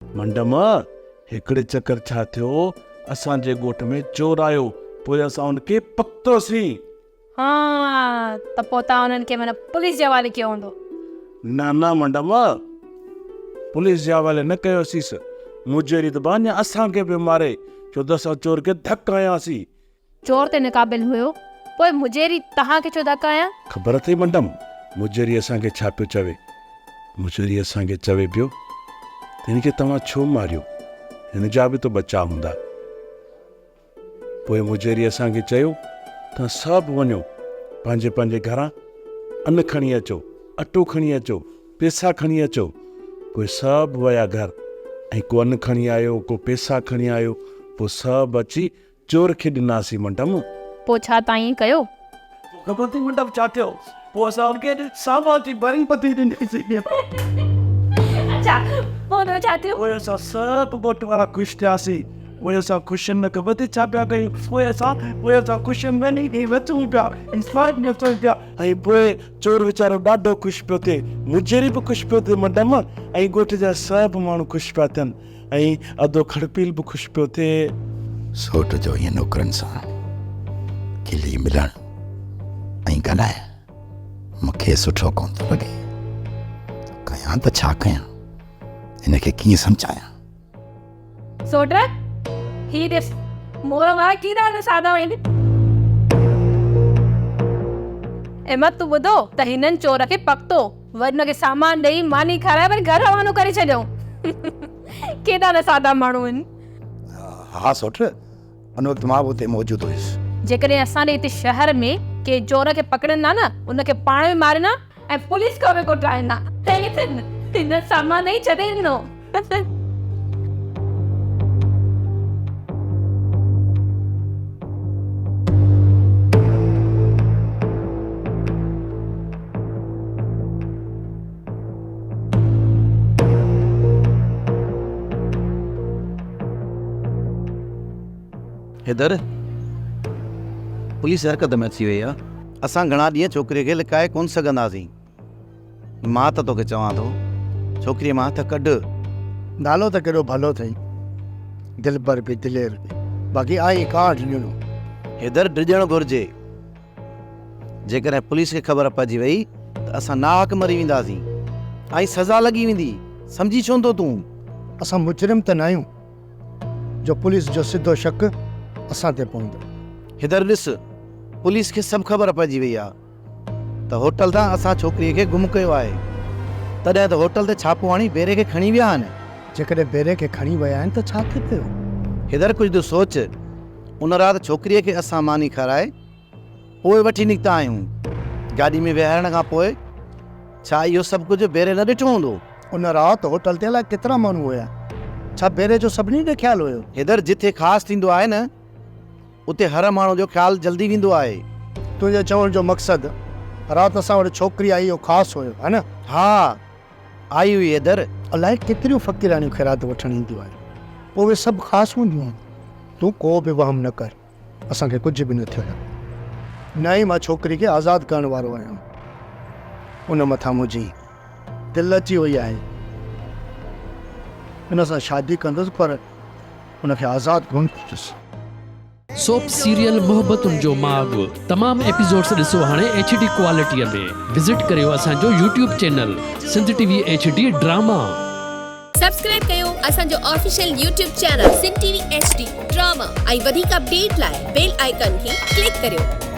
मंडम हिकिड़े चक्कर छा थियो, असांजे ॻोठ में चोर आयो, पोइ असां उनखे पकतोसीं। हाँ त पोइ तव्हां उन्हनि खे माना पुलिस जे हवाले कयो हूंदो। न मंडम, पुलिस जे हवाले न कयोसींसि। मुजरी त बाञा असांखे बि मारे, छो त असां चोर खे धक आयासीं। चोर ते निकाबिल हुयो, पोइ मुजेरी तव्हांखे छो धक आया? ख़बर अथई मंडम, मुजरी असांखे छा पियो चवे? मुजरी असांखे चवे पियो त हिनखे तव्हां छो मारियो, हिन जा बि तो बचा हूंदा। पोइ मुजरी असांखे चयो तव्हां सभु वञो, पंहिंजे पंहिंजे घरां अन्न खणी अचो, अटो खणी अचो, पैसा खणी अचो। पोइ सभु विया घर, ऐं को अन्न खणी आयो, को पैसा खणी आयो। पोइ सभु अची चोर खे ॾिनासीं मंडम। पोइ छा तव्हां ईअं कयो? ख़बर अथई मंडम छा थियो? पोइ असां उनखे सामान जी भरी पती ॾिनीसीं। अच्छा, पोइ हुन छा थियो? पोइ असां सभु ॻोठ वारा ख़ुशि थियासीं। पोइ असां ख़ुशियुनि में ख़बर अथई छा पिया कयूं? पोइ असां ख़ुशियुनि में ॾेई वचूं पिया, इंसाफ़ नचूं पिया। ऐं पोइ चोर वीचारो ॾाढो ख़ुशि पियो थिए, मुजरी बि ख़ुशि पियो थिए मंडम, ऐं ॻोठ जा सभु माण्हू ख़ुशि पिया थियनि, ऐं अधो खड़पील बि ख़ुशि पियो थिए। सोट जो ईअं नौकरनि सां खिली मिलण ऐं ॻाल्हाए मूंखे सुठो कोन थो लॻे। कयां त छा कयां, हिनखे कीअं सम्झायां? सोट ही ॾिस, मोर वारा कीड़ा न सादा आहिनि। अहमद तूं ॿुधो त हिननि चोर खे पकतो, वरी हुनखे सामान ॾेई मानी खाराए वरी घर रवानो करे छॾियो। केॾा न सादा माण्हू आहिनि। हा सोट, उन वक़्तु मां बि उते मौजूदु हुयुसि। जेकॾहिं असांजे हिते शहर में के चोर खे पकड़ंदा न, उनखे पाण में मारना ऐं पुलिस खे बि कोटाईंदा। हिन सामान ई छॾे ॾिनो। हैदर, पुलिस हरकत में अची वई आहे। असां घणा ॾींहं छोकिरीअ खे लिकाए कोन सघंदासीं। मां त तोखे चवां थो, छोकिरीअ मां हथ कढ। नालो त केॾो भलो अथई, दिलबर बि दिलेर बि, बाक़ी आई काठ ॾिनो। हैदर, डिॼणु घुरिजे। जेकॾहिं पुलिस खे ख़बर पइजी वई त असां नाहक मरी वेंदासीं, ऐं सज़ा लॻी वेंदी। सम्झी छो थो तूं? असां मुजरिम त न आहियूं जो पुलिस जो सिधो शक असां ते पवंदो। हैदर ॾिस, पुलिस खे सभु ख़बर पइजी वई आहे त होटल तां असां छोकिरीअ खे गुम कयो आहे। तॾहिं त होटल ते छापो हणी बेरे खे खणी विया आहिनि। जेकॾहिं बेरे खे खणी विया आहिनि त छा थी पियो? हैदर, कुझु त सोच। उन राति छोकिरीअ खे असां मानी खाराए पोइ वठी निकिता आहियूं। गाॾी में वेहारण खां पोइ छा इहो सभु कुझु बेरे न ॾिठो हूंदो? उन राति होटल ते अलाए केतिरा माण्हू हुया, छा बेरे जो सभिनी ॾे ख़्यालु हुयो? हैदर, जिथे ख़ासि थींदो आहे न, उते हर माण्हू जो ख़्यालु जल्दी वेंदो आहे। तुंहिंजे चवण जो मक़सदु राति असां वटि छोकिरी आई, इहो ख़ासि हुयो, है न? हा, आई हुई। हैदर, अलाए केतिरियूं फ़क़ीरानियूं ख़ैरात वठणु ईंदियूं आहिनि, पोइ उहे सभु ख़ासि हूंदियूं आहिनि। तूं को बि वहम न कर, असांखे कुझु बि न थियो न ई मां छोकिरी खे आज़ादु करण वारो आहियां। उन मथां मुंहिंजी दिलि अची वई आहे, हिन सां शादी कंदुसि, पर उनखे आज़ादु कोन कंदुसि। सोप सीरियल मोहब्बतुनि जो माग तमाम एपिसोड्स ॾिसो हाणे HD क्वालिटीअ में। विज़िट करियो असांजो YouTube channel Sindh TV HD drama. Subscribe कयो असांजो official YouTube channel Sindh TV HD drama ऐं वधीक अपडेट लाइ बेल आइकन खे क्लिक करियो।